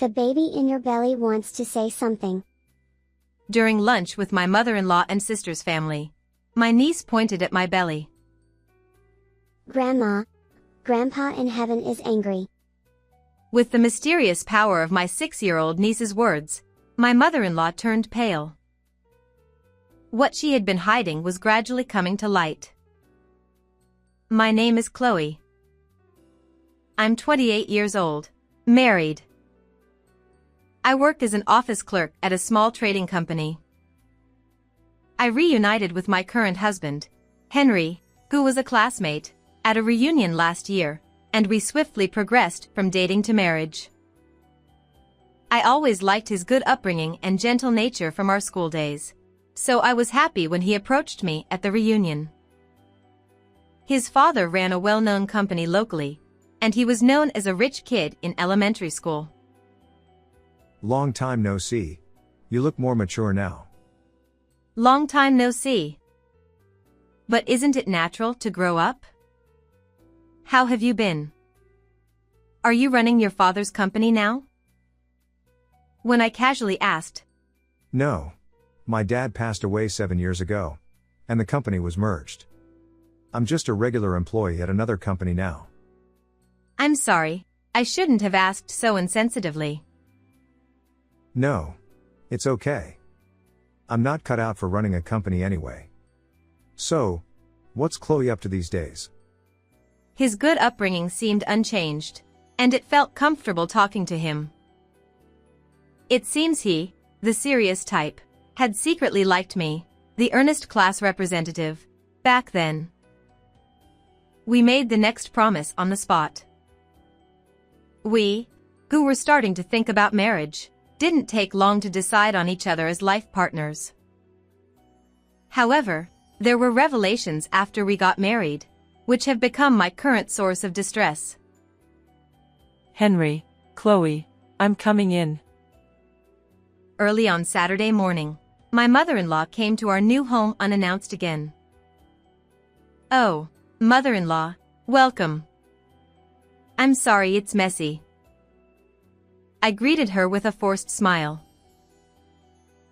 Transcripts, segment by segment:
The baby in your belly wants to say something. During lunch with my mother-in-law and sister's family, my niece pointed at my belly. Grandma, Grandpa in heaven is angry. With the mysterious power of my 6-year-old niece's words, my mother-in-law turned pale. What she had been hiding was gradually coming to light. My name is Chloe. I'm 28 years old, married. I work as an office clerk at a small trading company. I reunited with my current husband, Henry, who was a classmate, at a reunion last year, and we swiftly progressed from dating to marriage. I always liked his good upbringing and gentle nature from our school days, so I was happy when he approached me at the reunion. His father ran a well-known company locally, and he was known as a rich kid in elementary school. Long time no see. You look more mature now. Long time no see. But isn't it natural to grow up? How have you been? Are you running your father's company now? When I casually asked. No. My dad passed away 7 years ago, and the company was merged. I'm just a regular employee at another company now. I'm sorry, I shouldn't have asked so insensitively. No. It's okay. I'm not cut out for running a company anyway. So, what's Chloe up to these days? His good upbringing seemed unchanged, and it felt comfortable talking to him. It seems he, the serious type, had secretly liked me, the earnest class representative, back then. We made the next promise on the spot. We, who were starting to think about marriage, didn't take long to decide on each other as life partners. However, there were revelations after we got married, which have become my current source of distress. Henry, Chloe, I'm coming in. Early on Saturday morning, my mother-in-law came to our new home unannounced again. Oh, mother-in-law, welcome. I'm sorry it's messy. I greeted her with a forced smile.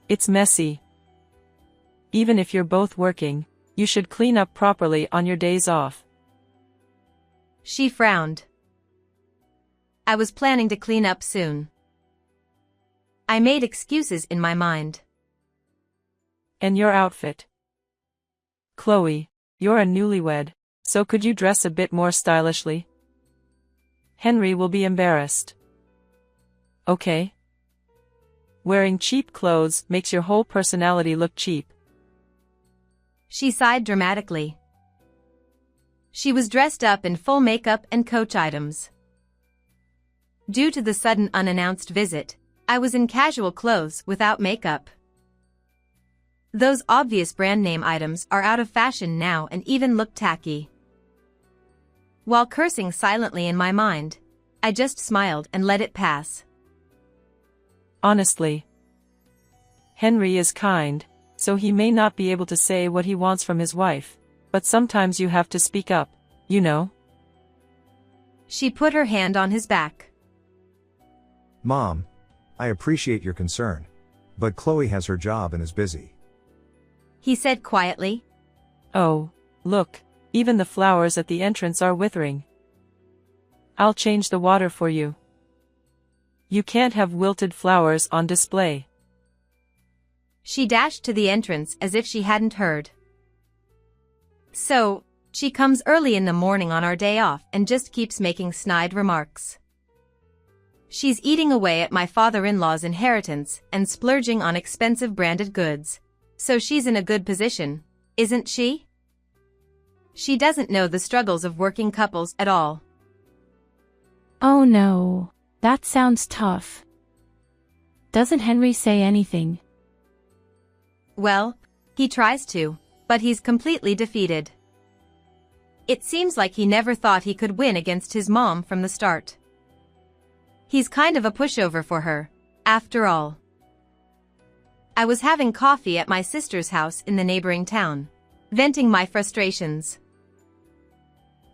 It's messy. Even if you're both working, you should clean up properly on your days off. She frowned. I was planning to clean up soon. I made excuses in my mind. And your outfit. Chloe, you're a newlywed, so could you dress a bit more stylishly? Henry will be embarrassed. Okay? Wearing cheap clothes makes your whole personality look cheap. She sighed dramatically. She was dressed up in full makeup and Coach items. Due to the sudden unannounced visit, I was in casual clothes without makeup. Those obvious brand name items are out of fashion now and even look tacky. While cursing silently in my mind, I just smiled and let it pass. Honestly, Henry is kind, so he may not be able to say what he wants from his wife, but sometimes you have to speak up, you know? She put her hand on his back. Mom, I appreciate your concern, but Chloe has her job and is busy. He said quietly. Oh, look, even the flowers at the entrance are withering. I'll change the water for you. You can't have wilted flowers on display. She dashed to the entrance as if she hadn't heard. So, she comes early in the morning on our day off and just keeps making snide remarks. She's eating away at my father-in-law's inheritance and splurging on expensive branded goods. So she's in a good position, isn't she? She doesn't know the struggles of working couples at all. Oh no, that sounds tough. Doesn't Henry say anything? Well, he tries to, but he's completely defeated. It seems like he never thought he could win against his mom from the start. He's kind of a pushover for her, after all. I was having coffee at my sister's house in the neighboring town, venting my frustrations.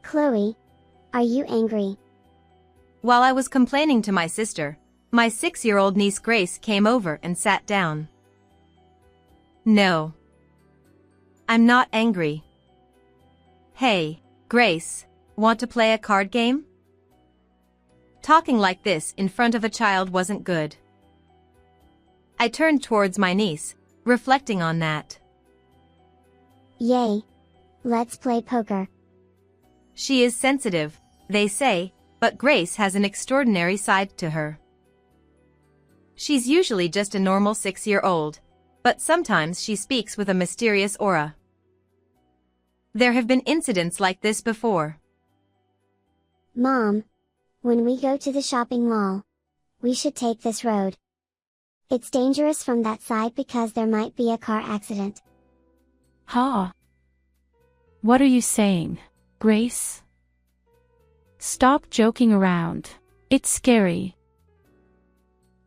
Chloe, are you angry? While I was complaining to my sister, my 6-year-old niece Grace came over and sat down. No. I'm not angry. Hey, Grace, want to play a card game? Talking like this in front of a child wasn't good. I turned towards my niece, reflecting on that. Yay! Let's play poker. She is sensitive, they say, but Grace has an extraordinary side to her. She's usually just a normal 6-year-old, but sometimes she speaks with a mysterious aura. There have been incidents like this before. Mom, when we go to the shopping mall, we should take this road. It's dangerous from that side because there might be a car accident. Ha! What are you saying, Grace? Stop joking around. It's scary.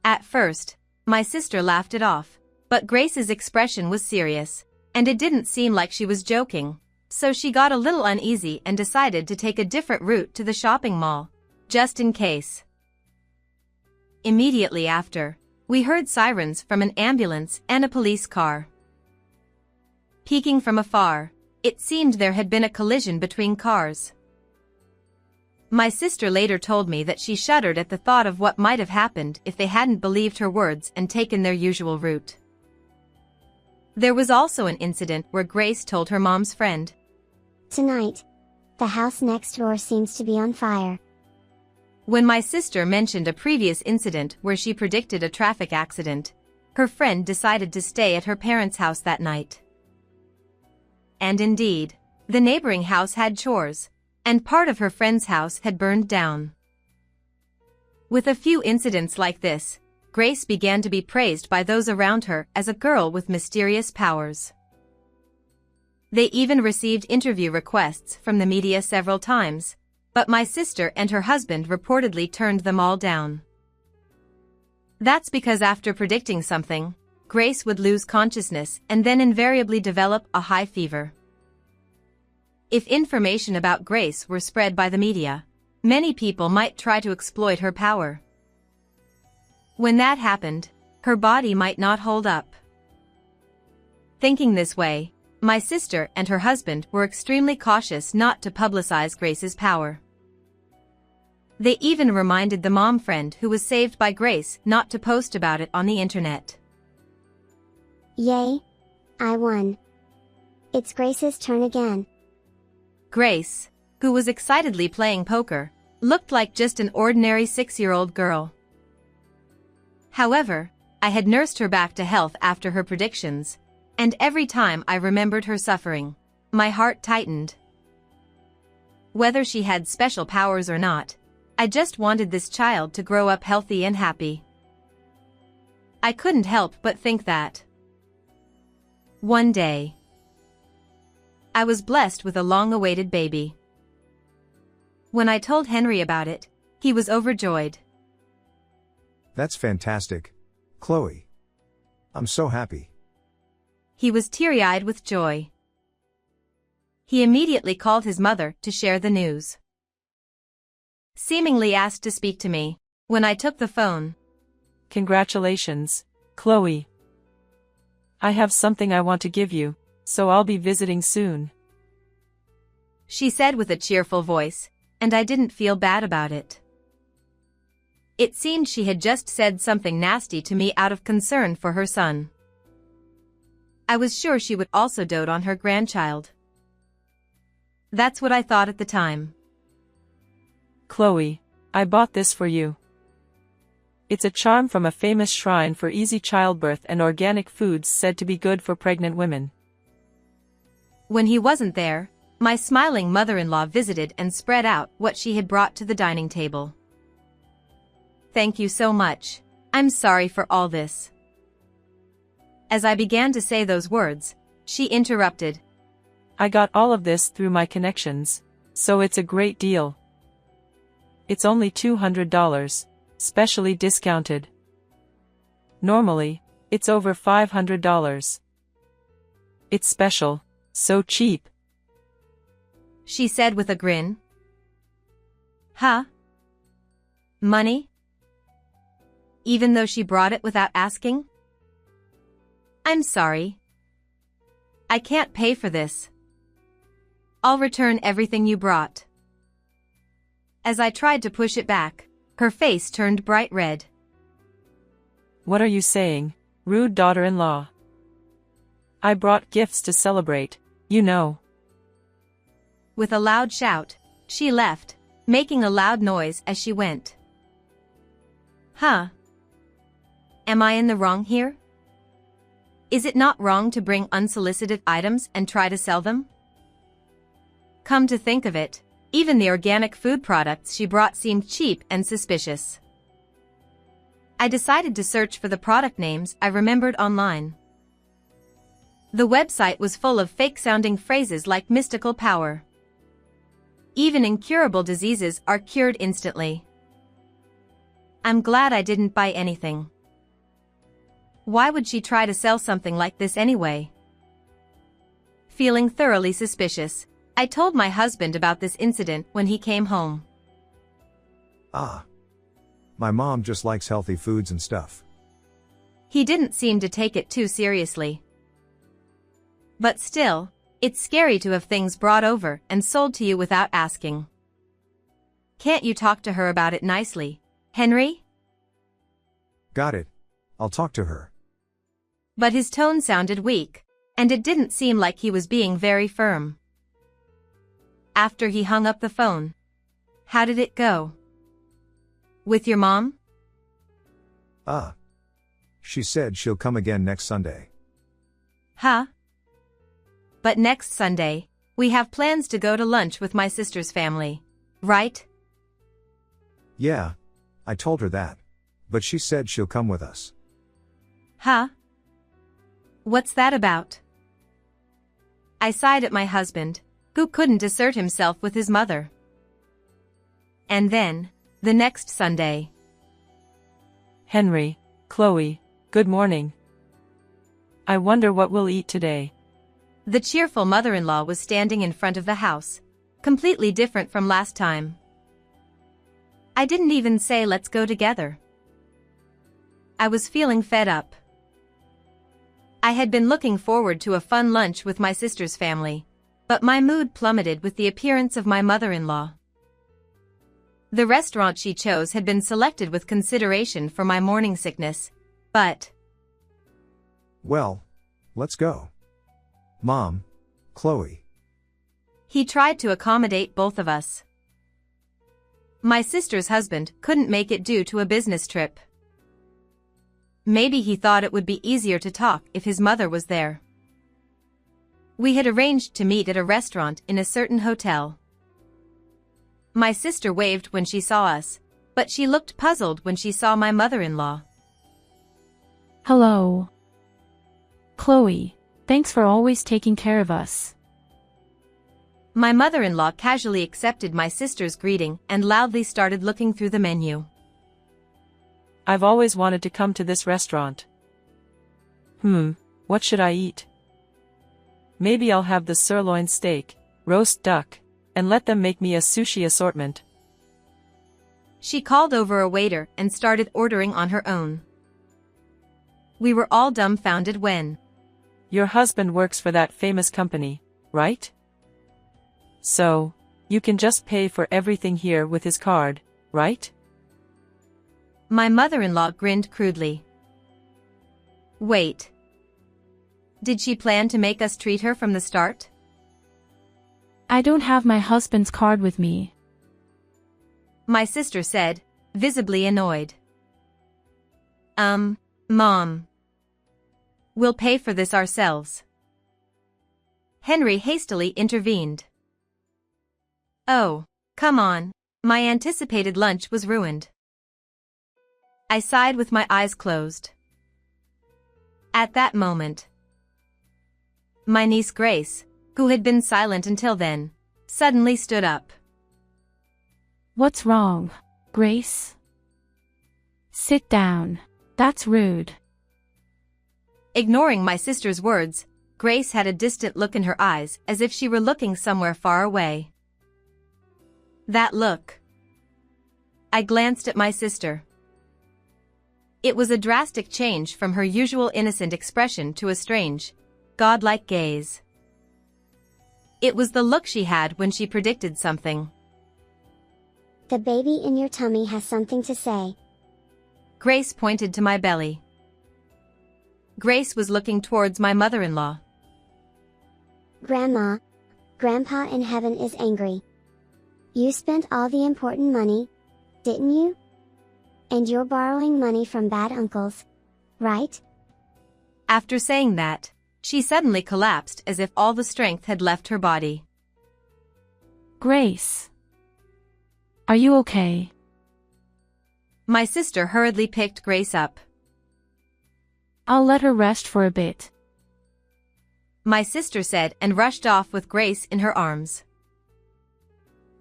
At first, my sister laughed it off, but Grace's expression was serious, and it didn't seem like she was joking, so she got a little uneasy and decided to take a different route to the shopping mall, just in case. Immediately after, we heard sirens from an ambulance and a police car. Peeking from afar, it seemed there had been a collision between cars. My sister later told me that she shuddered at the thought of what might have happened if they hadn't believed her words and taken their usual route. There was also an incident where Grace told her mom's friend, Tonight, the house next door seems to be on fire. When my sister mentioned a previous incident where she predicted a traffic accident, her friend decided to stay at her parents' house that night. And indeed, the neighboring house had chores, and part of her friend's house had burned down. With a few incidents like this, Grace began to be praised by those around her as a girl with mysterious powers. They even received interview requests from the media several times, but my sister and her husband reportedly turned them all down. That's because after predicting something, Grace would lose consciousness and then invariably develop a high fever. If information about Grace were spread by the media, many people might try to exploit her power. When that happened, her body might not hold up. Thinking this way, my sister and her husband were extremely cautious not to publicize Grace's power. They even reminded the mom friend who was saved by Grace not to post about it on the internet. Yay! I won. It's Grace's turn again. Grace, who was excitedly playing poker, looked like just an ordinary 6-year-old girl. However, I had nursed her back to health after her predictions, and every time I remembered her suffering, my heart tightened. Whether she had special powers or not, I just wanted this child to grow up healthy and happy. I couldn't help but think that. One day, I was blessed with a long-awaited baby. When I told Henry about it, he was overjoyed. That's fantastic, Chloe. I'm so happy. He was teary-eyed with joy. He immediately called his mother to share the news. Seemingly asked to speak to me. When I took the phone, Congratulations, Chloe. I have something I want to give you, so I'll be visiting soon. she said with a cheerful voice, and I didn't feel bad about it. It seemed she had just said something nasty to me out of concern for her son. I was sure she would also dote on her grandchild. That's what I thought at the time. Chloe, I bought this for you. It's a charm from a famous shrine for easy childbirth and organic foods said to be good for pregnant women. When he wasn't there, my smiling mother-in-law visited and spread out what she had brought to the dining table. Thank you so much. I'm sorry for all this. As I began to say those words, she interrupted. I got all of this through my connections, so it's a great deal. It's only $200, specially discounted. Normally, it's over $500. It's special, so cheap. She said with a grin. Huh? Money? even though she brought it without asking? I'm sorry. I can't pay for this. I'll return everything you brought. As I tried to push it back, her face turned bright red. What are you saying, rude daughter-in-law? I brought gifts to celebrate, you know. With a loud shout, she left, making a loud noise as she went. Huh? Am I in the wrong here? Is it not wrong to bring unsolicited items and try to sell them? Come to think of it, even the organic food products she brought seemed cheap and suspicious. I decided to search for the product names I remembered online. The website was full of fake-sounding phrases like mystical power. Even incurable diseases are cured instantly. I'm glad I didn't buy anything. Why would she try to sell something like this anyway? Feeling thoroughly suspicious, I told my husband about this incident when he came home. Ah. My mom just likes healthy foods and stuff. He didn't seem to take it too seriously. But still, it's scary to have things brought over and sold to you without asking. Can't you talk to her about it nicely, Henry? Got it. I'll talk to her. But his tone sounded weak, and it didn't seem like he was being very firm. After he hung up the phone, how did it go? With your mom? Ah. She said she'll come again next Sunday. Huh? But next Sunday, we have plans to go to lunch with my sister's family, right? Yeah. I told her that. But she said she'll come with us. Huh? What's that about? I sighed at my husband, who couldn't assert himself with his mother. And then, the next Sunday. Henry, Chloe, good morning. I wonder what we'll eat today. The cheerful mother-in-law was standing in front of the house, completely different from last time. I didn't even say let's go together. I was feeling fed up. I had been looking forward to a fun lunch with my sister's family, but my mood plummeted with the appearance of my mother-in-law. The restaurant she chose had been selected with consideration for my morning sickness, but... Well, let's go. Mom, Chloe. He tried to accommodate both of us. My sister's husband couldn't make it due to a business trip. Maybe he thought it would be easier to talk if his mother was there. We had arranged to meet at a restaurant in a certain hotel. My sister waved when she saw us, but she looked puzzled when she saw my mother-in-law. Hello. Chloe, thanks for always taking care of us. My mother-in-law casually accepted my sister's greeting and loudly started looking through the menu. I've always wanted to come to this restaurant. What should I eat? Maybe I'll have the sirloin steak, roast duck, and let them make me a sushi assortment. She called over a waiter and started ordering on her own. We were all dumbfounded when... Your husband works for that famous company, right? So, you can just pay for everything here with his card, right? My mother-in-law grinned crudely. Wait. Did she plan to make us treat her from the start? I don't have my husband's card with me. My sister said, visibly annoyed. Mom. We'll pay for this ourselves. Henry hastily intervened. Oh, come on, my anticipated lunch was ruined. I sighed with my eyes closed. At that moment, my niece Grace, who had been silent until then, suddenly stood up. What's wrong, Grace? Sit down. That's rude. Ignoring my sister's words, Grace had a distant look in her eyes as if she were looking somewhere far away. That look. I glanced at my sister. It was a drastic change from her usual innocent expression to a strange, godlike gaze. It was the look she had when she predicted something. The baby in your tummy has something to say. Grace pointed to my belly. Grace was looking towards my mother-in-law. Grandma, Grandpa in heaven is angry. You spent all the important money, didn't you? And you're borrowing money from bad uncles, right? After saying that, she suddenly collapsed as if all the strength had left her body. Grace. Are you okay? My sister hurriedly picked Grace up. I'll let her rest for a bit. My sister said and rushed off with Grace in her arms.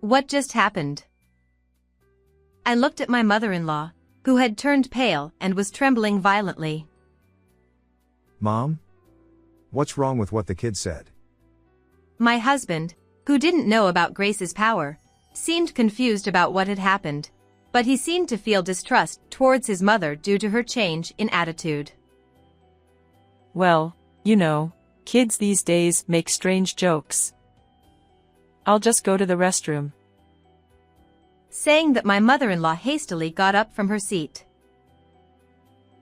What just happened? I looked at my mother-in-law, who had turned pale and was trembling violently. Mom? What's wrong with what the kid said? My husband, who didn't know about Grace's power, seemed confused about what had happened, but he seemed to feel distrust towards his mother due to her change in attitude. Well, you know, kids these days make strange jokes. I'll just go to the restroom. Saying that, my mother-in-law hastily got up from her seat.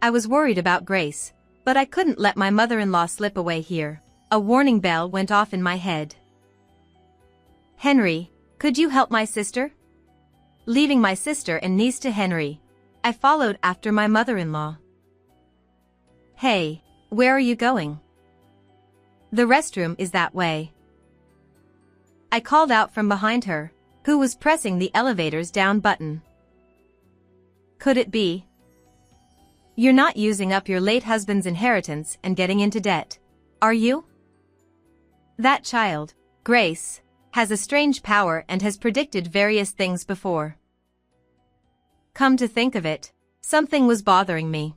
I was worried about Grace, but I couldn't let my mother-in-law slip away here. A warning bell went off in my head. Henry, could you help my sister? Leaving my sister and niece to Henry, I followed after my mother-in-law. Hey, where are you going? The restroom is that way. I called out from behind her, who was pressing the elevator's down button. Could it be? You're not using up your late husband's inheritance and getting into debt, are you? That child, Grace, has a strange power and has predicted various things before. Come to think of it, something was bothering me.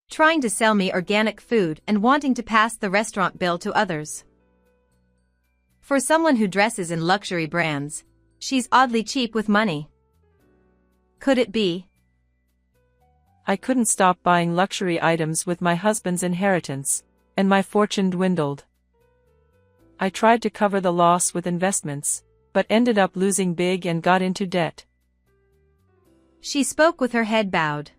Trying to sell me organic food and wanting to pass the restaurant bill to others. For someone who dresses in luxury brands, she's oddly cheap with money. Could it be? I couldn't stop buying luxury items with my husband's inheritance, and my fortune dwindled. I tried to cover the loss with investments, but ended up losing big and got into debt. She spoke with her head bowed.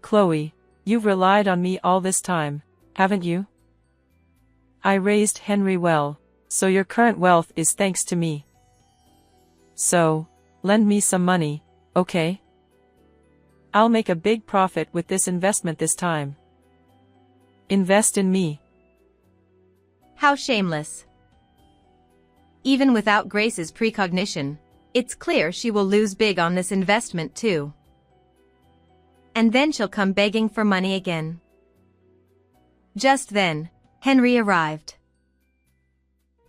Chloe, you've relied on me all this time, haven't you? I raised Henry well, so your current wealth is thanks to me. So, lend me some money, okay? I'll make a big profit with this investment this time. Invest in me. How shameless. Even without Grace's precognition, it's clear she will lose big on this investment too. And then she'll come begging for money again. Just then, Henry arrived.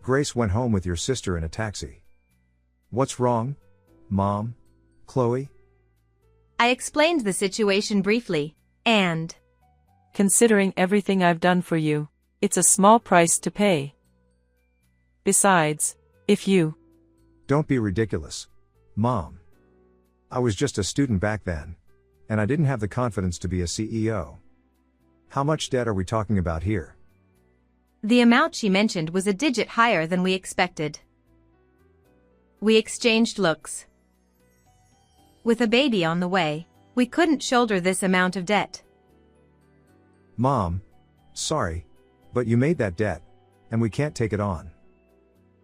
Grace went home with your sister in a taxi. What's wrong, Mom? Chloe? I explained the situation briefly, and... Considering everything I've done for you, it's a small price to pay. Besides, if you... Don't be ridiculous, Mom. I was just a student back then, and I didn't have the confidence to be a CEO. How much debt are we talking about here? The amount she mentioned was a digit higher than we expected. We exchanged looks. With a baby on the way, we couldn't shoulder this amount of debt. Mom, sorry, but you made that debt, and we can't take it on.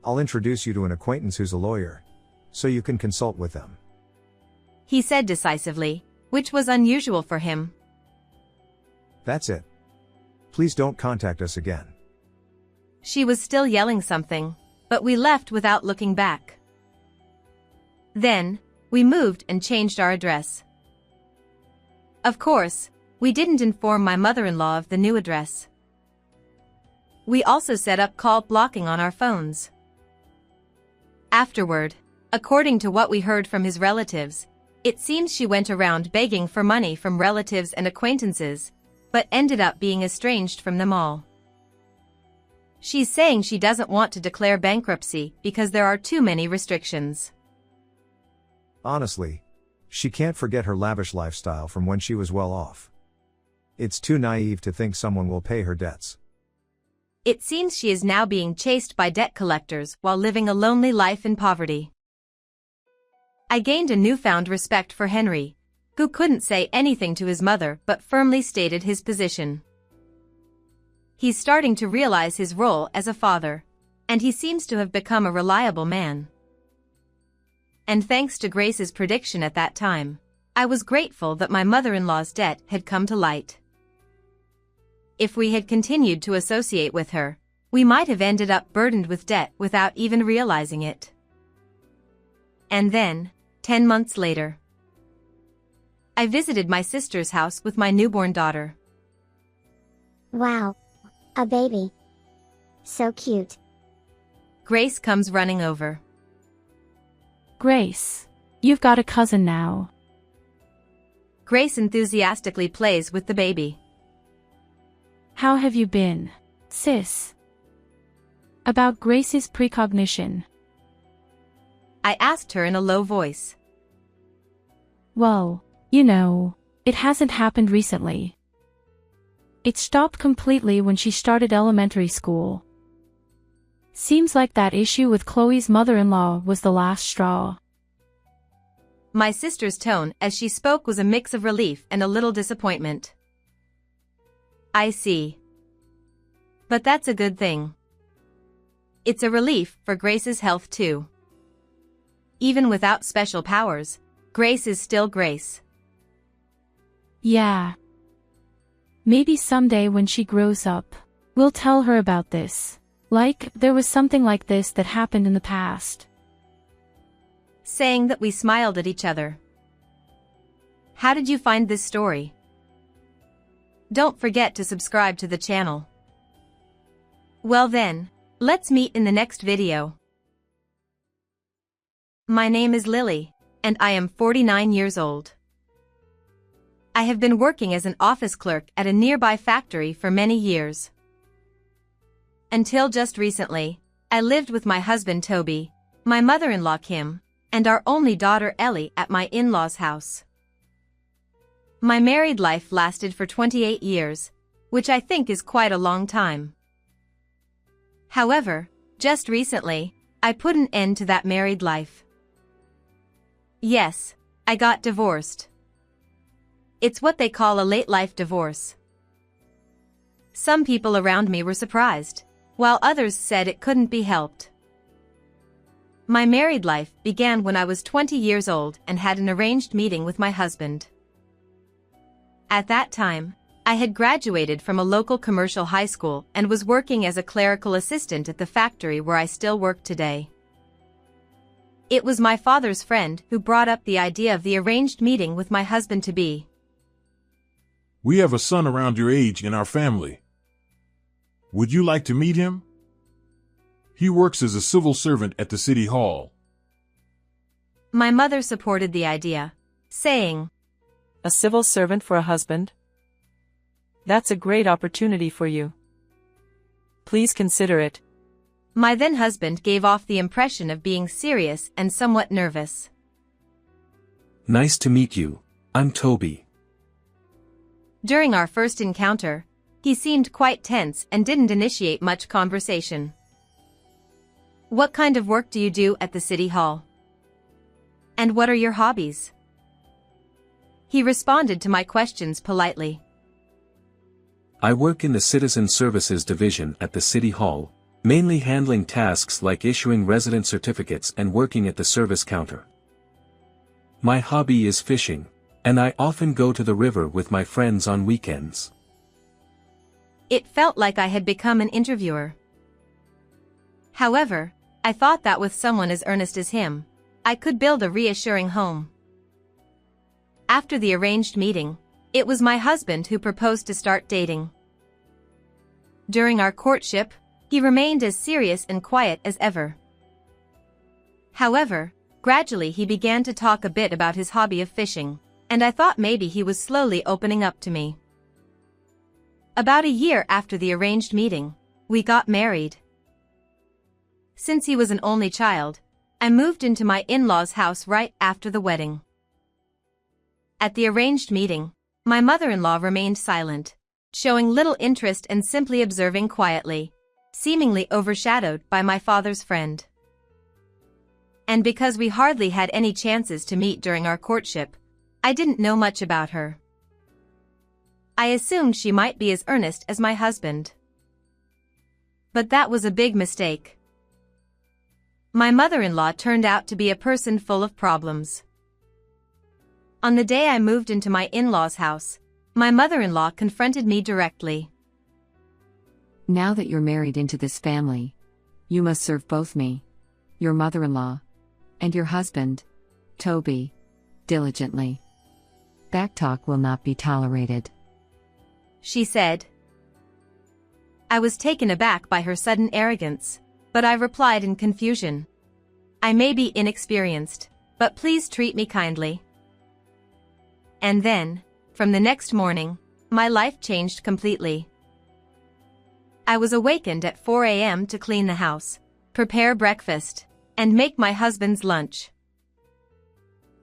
I'll introduce you to an acquaintance who's a lawyer, so you can consult with them. He said decisively, which was unusual for him. That's it. Please don't contact us again. She was still yelling something, but we left without looking back. Then, we moved and changed our address. Of course, we didn't inform my mother-in-law of the new address. We also set up call blocking on our phones. Afterward, according to what we heard from his relatives, it seems she went around begging for money from relatives and acquaintances, but ended up being estranged from them all. She's saying she doesn't want to declare bankruptcy because there are too many restrictions. Honestly, She can't forget her lavish lifestyle from when she was well off. It's too naive to think someone will pay her debts. It seems she is now being chased by debt collectors while living a lonely life in poverty. I gained a newfound respect for Henry, who couldn't say anything to his mother but firmly stated his position. He's starting to realize his role as a father, and he seems to have become a reliable man. And thanks to Grace's prediction at that time, I was grateful that my mother-in-law's debt had come to light. If we had continued to associate with her, we might have ended up burdened with debt without even realizing it. And then, 10 months later, I visited my sister's house with my newborn daughter. Wow. A baby. So cute. Grace comes running over. Grace, you've got a cousin now. Grace enthusiastically plays with the baby. How have you been, sis? About Grace's precognition. I asked her in a low voice. Well, you know, it hasn't happened recently. It stopped completely when she started elementary school. Seems like that issue with Chloe's mother-in-law was the last straw. My sister's tone as she spoke was a mix of relief and a little disappointment. I see. But that's a good thing. It's a relief for Grace's health too. Even without special powers, Grace is still Grace. Yeah. Maybe someday when she grows up, we'll tell her about this. Like, there was something like this that happened in the past. Saying that we smiled at each other. How did you find this story? Don't forget to subscribe to the channel. Well then, let's meet in the next video. My name is Lily, and I am 49 years old. I have been working as an office clerk at a nearby factory for many years. Until just recently, I lived with my husband Toby, my mother-in-law Kim, and our only daughter Ellie at my in-laws' house. My married life lasted for 28 years, which I think is quite a long time. However, just recently, I put an end to that married life. Yes, I got divorced. It's what they call a late-life divorce. Some people around me were surprised, while others said it couldn't be helped. My married life began when I was 20 years old and had an arranged meeting with my husband. At that time, I had graduated from a local commercial high school and was working as a clerical assistant at the factory where I still work today. It was my father's friend who brought up the idea of the arranged meeting with my husband-to-be. We have a son around your age in our family. Would you like to meet him? He works as a civil servant at the city hall. My mother supported the idea, saying, A civil servant for a husband? That's a great opportunity for you. Please consider it. My then husband gave off the impression of being serious and somewhat nervous. Nice to meet you. I'm Toby. During our first encounter, he seemed quite tense and didn't initiate much conversation. What kind of work do you do at the city hall? And what are your hobbies? He responded to my questions politely. I work in the Citizen Services Division at the City Hall, mainly handling tasks like issuing resident certificates and working at the service counter. My hobby is fishing, and I often go to the river with my friends on weekends. It felt like I had become an interviewer. However, I thought that with someone as earnest as him, I could build a reassuring home. After the arranged meeting, it was my husband who proposed to start dating. During our courtship, he remained as serious and quiet as ever. However, gradually he began to talk a bit about his hobby of fishing, and I thought maybe he was slowly opening up to me. About a year after the arranged meeting, we got married. Since he was an only child, I moved into my in-laws' house right after the wedding. At the arranged meeting, my mother-in-law remained silent, showing little interest and simply observing quietly, seemingly overshadowed by my father's friend. And because we hardly had any chances to meet during our courtship, I didn't know much about her. I assumed she might be as earnest as my husband. But that was a big mistake. My mother-in-law turned out to be a person full of problems. On the day I moved into my in-laws' house, my mother-in-law confronted me directly. Now that you're married into this family, you must serve both me, your mother-in-law, and your husband, Toby, diligently. Backtalk will not be tolerated, she said. I was taken aback by her sudden arrogance, but I replied in confusion. I may be inexperienced, but please treat me kindly. And then, from the next morning, my life changed completely. I was awakened at 4 a.m. to clean the house, prepare breakfast, and make my husband's lunch.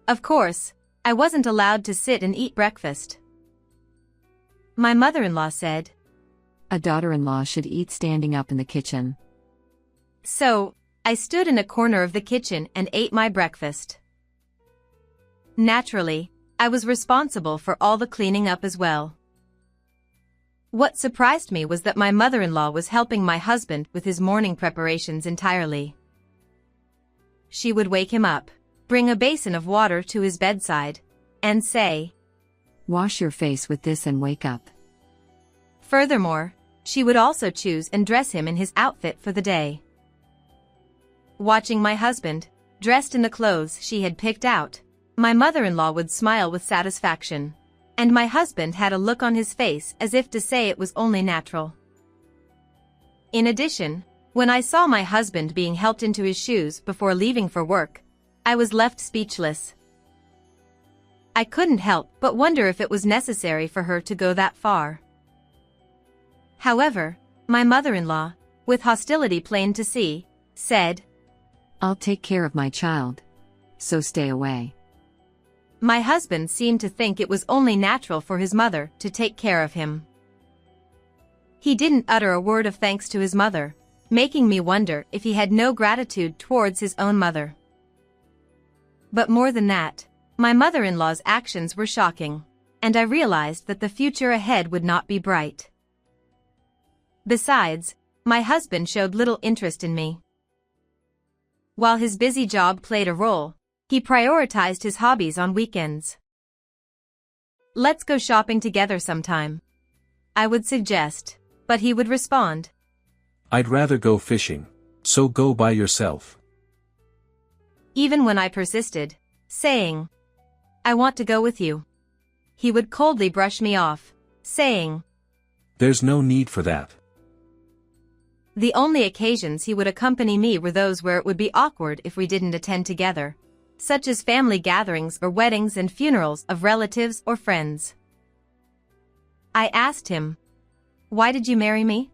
Of course, I wasn't allowed to sit and eat breakfast. My mother-in-law said, a daughter-in-law should eat standing up in the kitchen. So, I stood in a corner of the kitchen and ate my breakfast. Naturally, I was responsible for all the cleaning up as well. What surprised me was that my mother-in-law was helping my husband with his morning preparations entirely. She would wake him up, bring a basin of water to his bedside, and say, wash your face with this and wake up. Furthermore, she would also choose and dress him in his outfit for the day. Watching my husband, dressed in the clothes she had picked out, my mother-in-law would smile with satisfaction, and my husband had a look on his face as if to say it was only natural. In addition, when I saw my husband being helped into his shoes before leaving for work, I was left speechless. I couldn't help but wonder if it was necessary for her to go that far. However, my mother-in-law, with hostility plain to see, said, I'll take care of my child, so stay away. My husband seemed to think it was only natural for his mother to take care of him. He didn't utter a word of thanks to his mother, making me wonder if he had no gratitude towards his own mother. But more than that, my mother-in-law's actions were shocking, and I realized that the future ahead would not be bright. Besides, my husband showed little interest in me. While his busy job played a role, he prioritized his hobbies on weekends. Let's go shopping together sometime, I would suggest, but he would respond, I'd rather go fishing, so go by yourself. Even when I persisted, saying, I want to go with you, he would coldly brush me off, saying, There's no need for that. The only occasions he would accompany me were those where it would be awkward if we didn't attend together, such as family gatherings or weddings and funerals of relatives or friends. I asked him, Why did you marry me?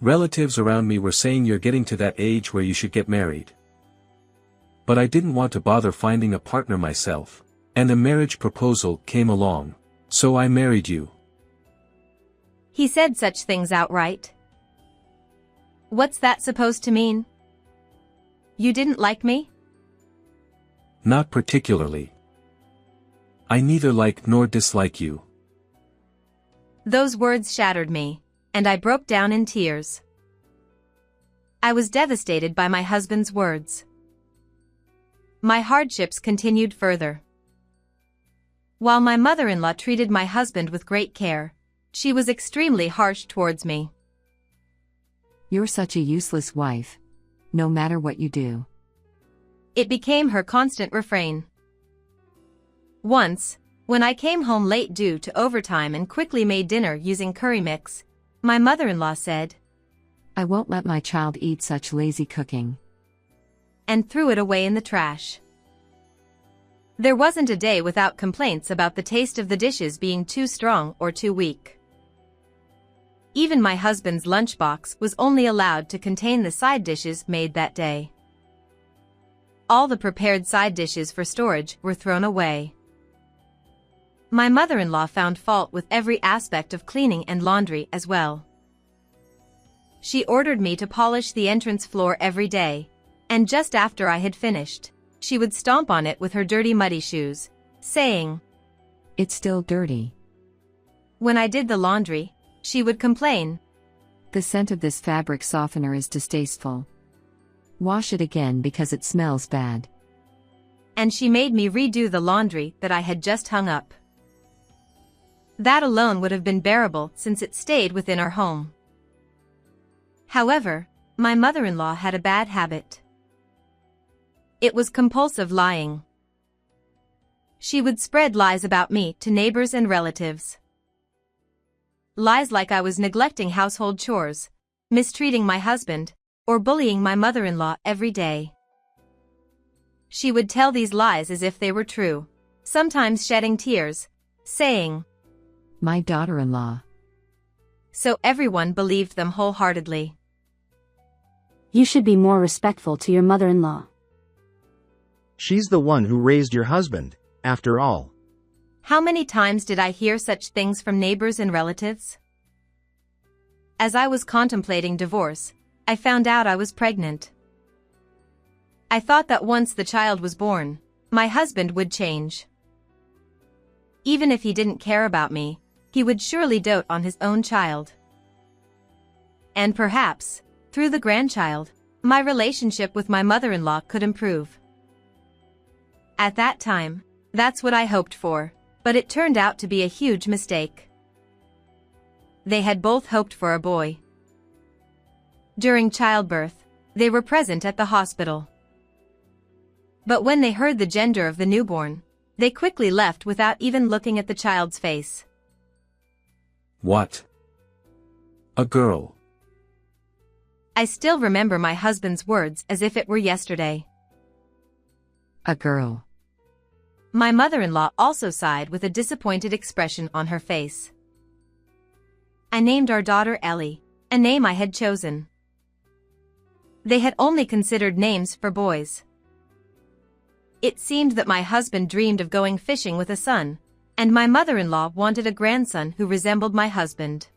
Relatives around me were saying you're getting to that age where you should get married. But I didn't want to bother finding a partner myself, and a marriage proposal came along, so I married you. He said such things outright. What's that supposed to mean? You didn't like me? Not particularly. I neither like nor dislike you. Those words shattered me, and I broke down in tears. I was devastated by my husband's words. My hardships continued further. While my mother-in-law treated my husband with great care, she was extremely harsh towards me. You're such a useless wife, no matter what you do. It became her constant refrain. Once, when I came home late due to overtime and quickly made dinner using curry mix, my mother-in-law said, I won't let my child eat such lazy cooking, and threw it away in the trash. There wasn't a day without complaints about the taste of the dishes being too strong or too weak. Even my husband's lunchbox was only allowed to contain the side dishes made that day. All the prepared side dishes for storage were thrown away. My mother-in-law found fault with every aspect of cleaning and laundry as well. She ordered me to polish the entrance floor every day, and just after I had finished, she would stomp on it with her dirty muddy shoes, saying, "It's still dirty." When I did the laundry, she would complain, "The scent of this fabric softener is distasteful. Wash it again because it smells bad." and she made me redo the laundry that I had just hung up. That alone would have been bearable since it stayed within our home. However, my mother-in-law had a bad habit. It was compulsive lying. She would spread lies about me to neighbors and relatives. Lies like I was neglecting household chores, mistreating my husband, or bullying my mother-in-law every day. She would tell these lies as if they were true, sometimes shedding tears, saying, "My daughter-in-law." So everyone believed them wholeheartedly. You should be more respectful to your mother-in-law. She's the one who raised your husband, after all. How many times did I hear such things from neighbors and relatives? As I was contemplating divorce, I found out I was pregnant. I thought that once the child was born, my husband would change. Even if he didn't care about me, he would surely dote on his own child. And perhaps, through the grandchild, my relationship with my mother-in-law could improve. At that time, that's what I hoped for, but it turned out to be a huge mistake. They had both hoped for a boy. During childbirth, they were present at the hospital. But when they heard the gender of the newborn, they quickly left without even looking at the child's face. What? A girl. I still remember my husband's words as if it were yesterday. A girl. My mother-in-law also sighed with a disappointed expression on her face. I named our daughter Ellie, a name I had chosen. They had only considered names for boys. It seemed that my husband dreamed of going fishing with a son, and my mother-in-law wanted a grandson who resembled my husband.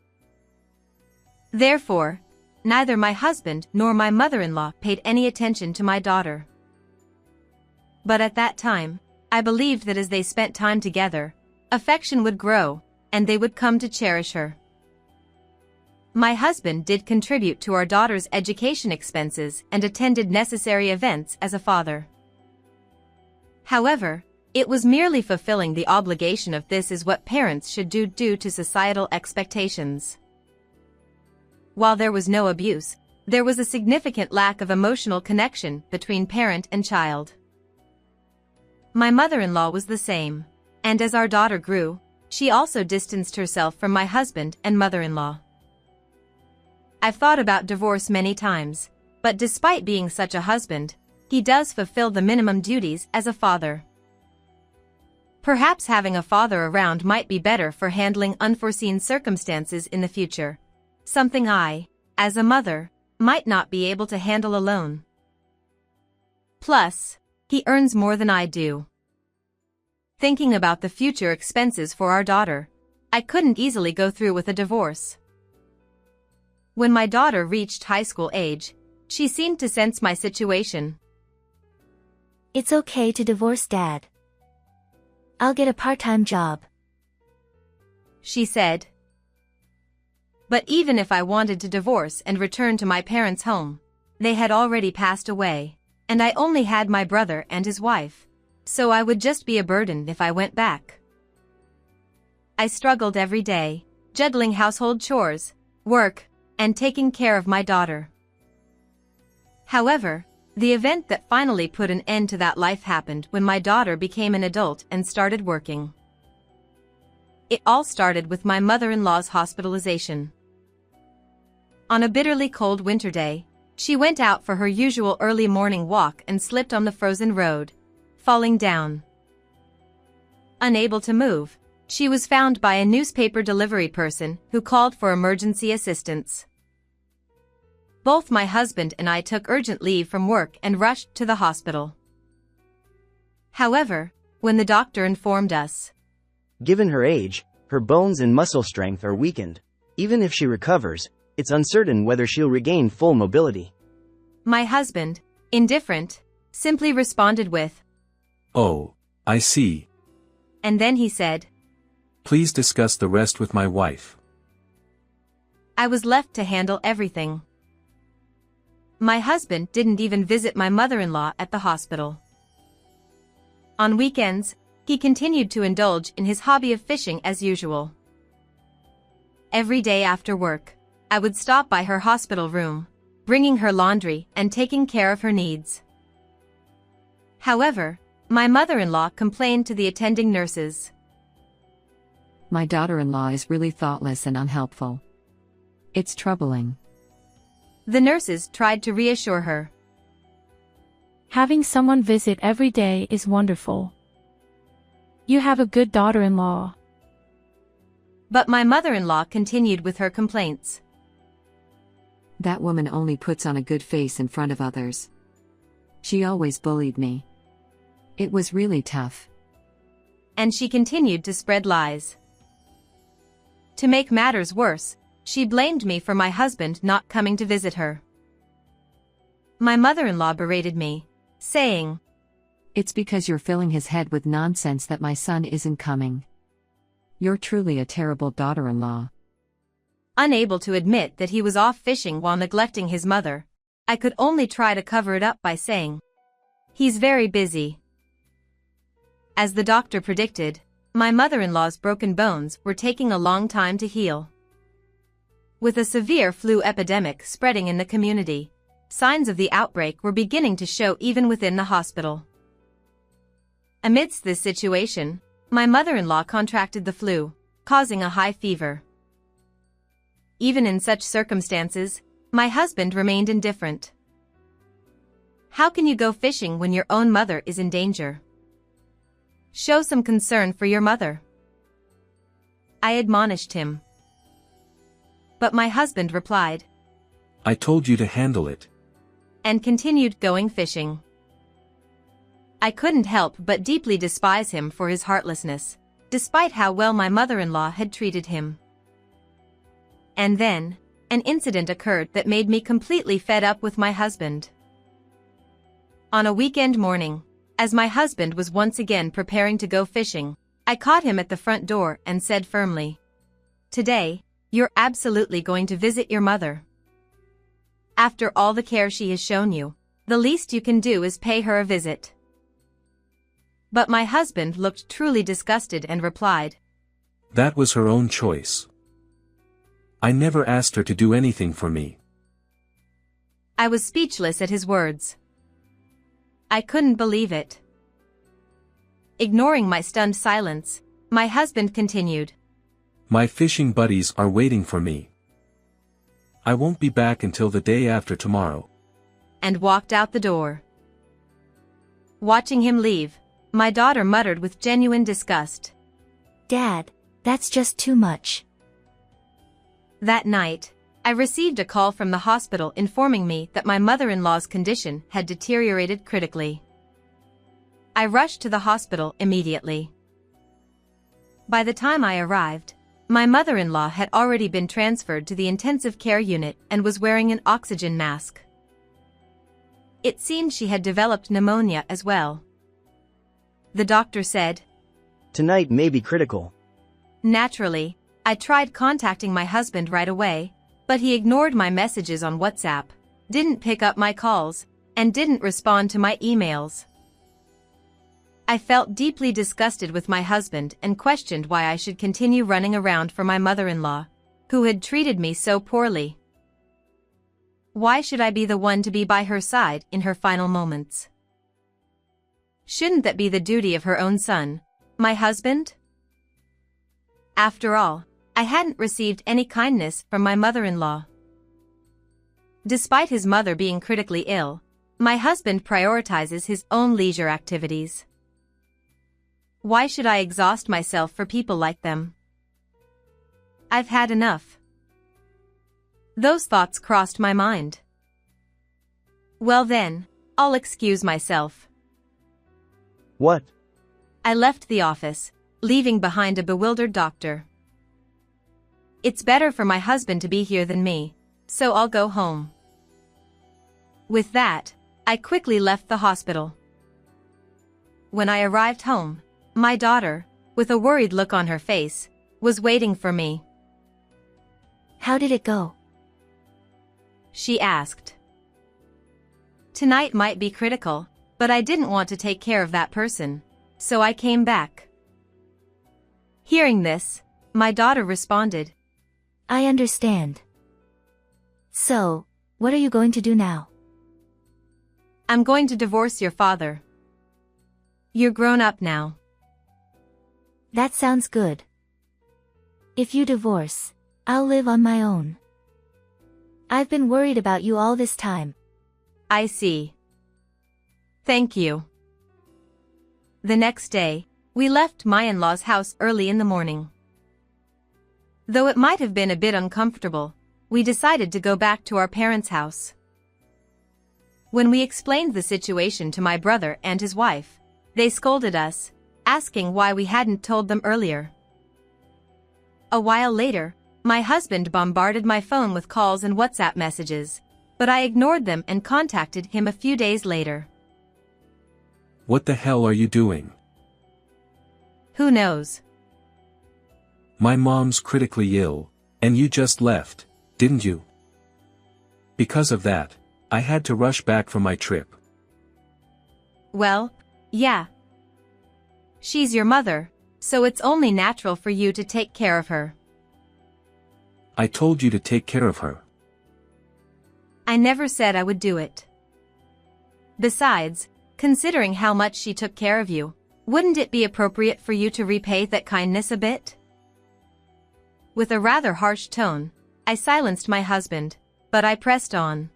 Therefore, neither my husband nor my mother-in-law paid any attention to my daughter. But at that time, I believed that as they spent time together, affection would grow, and they would come to cherish her. My husband did contribute to our daughter's education expenses and attended necessary events as a father. However, it was merely fulfilling the obligation of this is what parents should do due to societal expectations. While there was no abuse, there was a significant lack of emotional connection between parent and child. My mother-in-law was the same, and as our daughter grew, she also distanced herself from my husband and mother-in-law. I've thought about divorce many times, but despite being such a husband, he does fulfill the minimum duties as a father. Perhaps having a father around might be better for handling unforeseen circumstances in the future, something I, as a mother, might not be able to handle alone. Plus, he earns more than I do. Thinking about the future expenses for our daughter, I couldn't easily go through with a divorce. When my daughter reached high school age, she seemed to sense my situation. It's okay to divorce Dad. I'll get a part-time job, she said. But even if I wanted to divorce and return to my parents' home, they had already passed away, and I only had my brother and his wife, so I would just be a burden if I went back. I struggled every day, juggling household chores, work, and taking care of my daughter. However, the event that finally put an end to that life happened when my daughter became an adult and started working. It all started with my mother-in-law's hospitalization. On a bitterly cold winter day, she went out for her usual early morning walk and slipped on the frozen road, falling down. Unable to move, she was found by a newspaper delivery person who called for emergency assistance. Both my husband and I took urgent leave from work and rushed to the hospital. However, when the doctor informed us Given her age, her bones and muscle strength are weakened. Even if she recovers, it's uncertain whether she'll regain full mobility. My husband, indifferent, simply responded with, "Oh, I see. and then he said, Please discuss the rest with my wife." I was left to handle everything. My husband didn't even visit my mother-in-law at the hospital. On weekends, he continued to indulge in his hobby of fishing as usual. Every day after work, I would stop by her hospital room, bringing her laundry and taking care of her needs. However, my mother-in-law complained to the attending nurses. My daughter-in-law is really thoughtless and unhelpful. It's troubling. The nurses tried to reassure her. Having someone visit every day is wonderful. You have a good daughter-in-law. But my mother-in-law continued with her complaints. That woman only puts on a good face in front of others. She always bullied me. It was really tough. And she continued to spread lies. To make matters worse, she blamed me for my husband not coming to visit her. My mother-in-law berated me, saying, It's because you're filling his head with nonsense that my son isn't coming. You're truly a terrible daughter-in-law. Unable to admit that he was off fishing while neglecting his mother, I could only try to cover it up by saying, "He's very busy." As the doctor predicted, my mother-in-law's broken bones were taking a long time to heal. With a severe flu epidemic spreading in the community, signs of the outbreak were beginning to show even within the hospital. Amidst this situation, my mother-in-law contracted the flu, causing a high fever. Even in such circumstances, my husband remained indifferent. How can you go fishing when your own mother is in danger? Show some concern for your mother, I admonished him. But my husband replied, "I told you to handle it," and continued going fishing. I couldn't help but deeply despise him for his heartlessness, despite how well my mother-in-law had treated him. And then, an incident occurred that made me completely fed up with my husband. On a weekend morning, as my husband was once again preparing to go fishing, I caught him at the front door and said firmly, "Today, you're absolutely going to visit your mother. After all the care she has shown you, the least you can do is pay her a visit." But my husband looked truly disgusted and replied, "That was her own choice. I never asked her to do anything for me." I was speechless at his words. I couldn't believe it. Ignoring my stunned silence, my husband continued, "My fishing buddies are waiting for me. I won't be back until the day after tomorrow," and walked out the door. Watching him leave, my daughter muttered with genuine disgust, "Dad, that's just too much." That night, I received a call from the hospital informing me that my mother-in-law's condition had deteriorated critically. I rushed to the hospital immediately. By the time I arrived, my mother-in-law had already been transferred to the intensive care unit and was wearing an oxygen mask. It seemed she had developed pneumonia as well. The doctor said, "Tonight may be critical." Naturally, I tried contacting my husband right away, but he ignored my messages on WhatsApp, didn't pick up my calls, and didn't respond to my emails. I felt deeply disgusted with my husband and questioned why I should continue running around for my mother-in-law, who had treated me so poorly. Why should I be the one to be by her side in her final moments? Shouldn't that be the duty of her own son, my husband? After all, I hadn't received any kindness from my mother-in-law. Despite his mother being critically ill, my husband prioritizes his own leisure activities. Why should I exhaust myself for people like them? I've had enough. Those thoughts crossed my mind. Well then, I'll excuse myself. What? I left the office, leaving behind a bewildered doctor. It's better for my husband to be here than me, so I'll go home. With that, I quickly left the hospital. When I arrived home, my daughter, with a worried look on her face, was waiting for me. How did it go? She asked. Tonight might be critical, but I didn't want to take care of that person, so I came back. Hearing this, my daughter responded, I understand. So, what are you going to do now? I'm going to divorce your father. You're grown up now. That sounds good. If you divorce, I'll live on my own. I've been worried about you all this time. I see. Thank you. The next day, we left my in-laws' house early in the morning. Though it might have been a bit uncomfortable, we decided to go back to our parents' house. When we explained the situation to my brother and his wife, they scolded us, asking why we hadn't told them earlier. A while later, my husband bombarded my phone with calls and WhatsApp messages, but I ignored them and contacted him a few days later. What the hell are you doing? Who knows? My mom's critically ill, and you just left, didn't you? Because of that, I had to rush back from my trip. Well, yeah. She's your mother, so it's only natural for you to take care of her. I told you to take care of her. I never said I would do it. Besides, considering how much she took care of you, wouldn't it be appropriate for you to repay that kindness a bit? With a rather harsh tone, I silenced my husband, but I pressed on.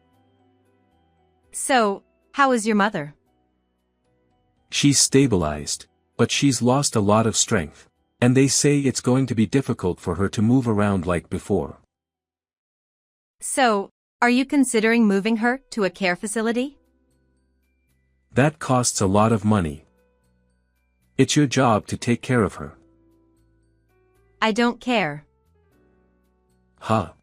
So, how is your mother? She's stabilized, but she's lost a lot of strength, and they say it's going to be difficult for her to move around like before. So, are you considering moving her to a care facility? That costs a lot of money. It's your job to take care of her. I don't care. Huh?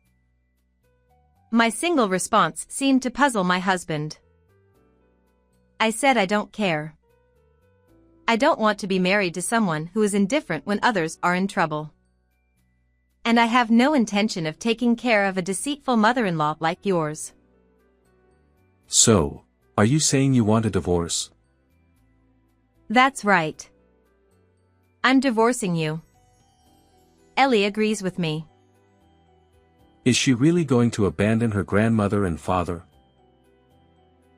My single response seemed to puzzle my husband. I said I don't care. I don't want to be married to someone who is indifferent when others are in trouble. And I have no intention of taking care of a deceitful mother-in-law like yours. So, are you saying you want a divorce? That's right. I'm divorcing you. Ellie agrees with me. Is she really going to abandon her grandmother and father?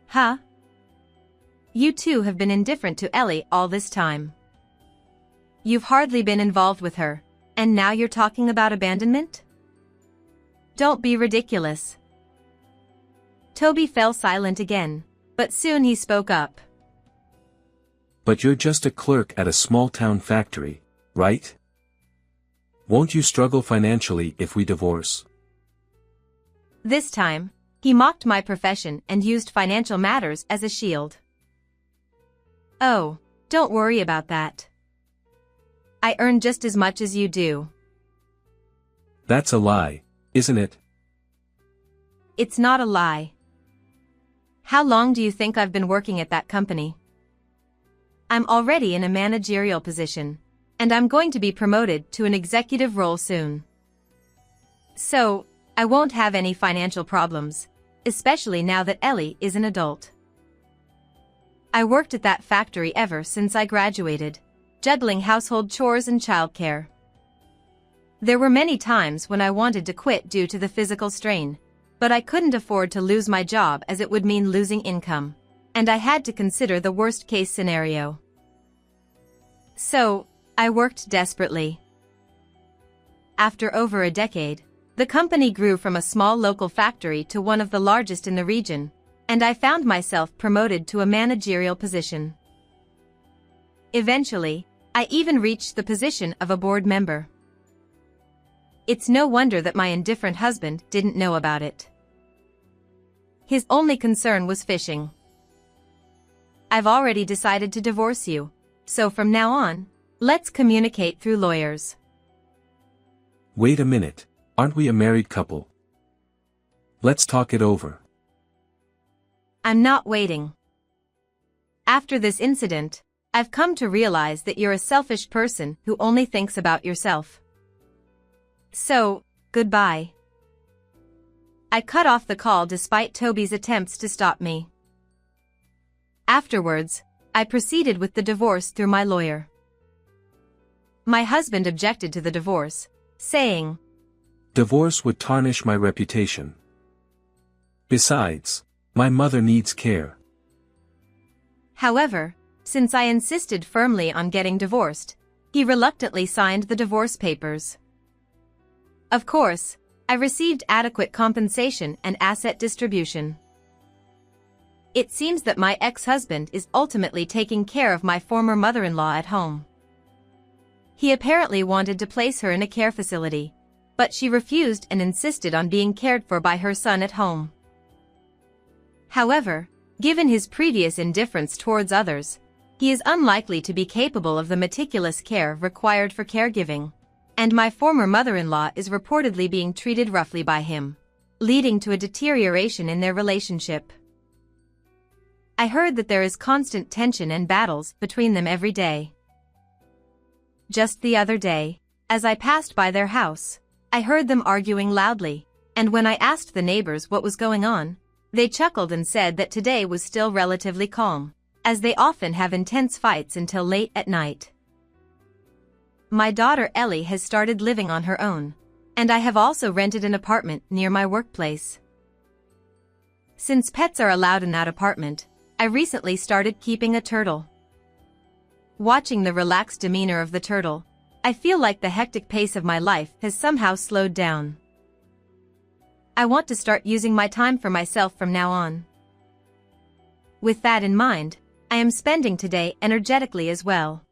Huh? You two have been indifferent to Ellie all this time. You've hardly been involved with her, and now you're talking about abandonment? Don't be ridiculous. Toby fell silent again, but soon he spoke up. But you're just a clerk at a small-town factory, right? Won't you struggle financially if we divorce? This time, he mocked my profession and used financial matters as a shield. Oh, don't worry about that. I earn just as much as you do. That's a lie, isn't it? It's not a lie. How long do you think I've been working at that company? I'm already in a managerial position, and I'm going to be promoted to an executive role soon. So, I won't have any financial problems, especially now that Ellie is an adult. I worked at that factory ever since I graduated, juggling household chores and childcare. There were many times when I wanted to quit due to the physical strain, but I couldn't afford to lose my job as it would mean losing income, and I had to consider the worst-case scenario. So, I worked desperately. After over a decade, the company grew from a small local factory to one of the largest in the region, and I found myself promoted to a managerial position. Eventually, I even reached the position of a board member. It's no wonder that my indifferent husband didn't know about it. His only concern was fishing. I've already decided to divorce you, so from now on, Let's communicate through lawyers. Wait a minute, aren't we a married couple? Let's talk it over. I'm not waiting. After this incident, I've come to realize that you're a selfish person who only thinks about yourself. So, goodbye. I cut off the call despite Toby's attempts to stop me. Afterwards, I proceeded with the divorce through my lawyer. My husband objected to the divorce, saying, "Divorce would tarnish my reputation. Besides, my mother needs care." However, since I insisted firmly on getting divorced, he reluctantly signed the divorce papers. Of course, I received adequate compensation and asset distribution. It seems that my ex-husband is ultimately taking care of my former mother-in-law at home. He apparently wanted to place her in a care facility, but she refused and insisted on being cared for by her son at home. However, given his previous indifference towards others, he is unlikely to be capable of the meticulous care required for caregiving, and my former mother-in-law is reportedly being treated roughly by him, leading to a deterioration in their relationship. I heard that there is constant tension and battles between them every day. Just the other day, as I passed by their house, I heard them arguing loudly, and when I asked the neighbors what was going on, they chuckled and said that today was still relatively calm, as they often have intense fights until late at night. My daughter Ellie has started living on her own, and I have also rented an apartment near my workplace. Since pets are allowed in that apartment, I recently started keeping a turtle. Watching the relaxed demeanor of the turtle, I feel like the hectic pace of my life has somehow slowed down. I want to start using my time for myself from now on. With that in mind, I am spending today energetically as well.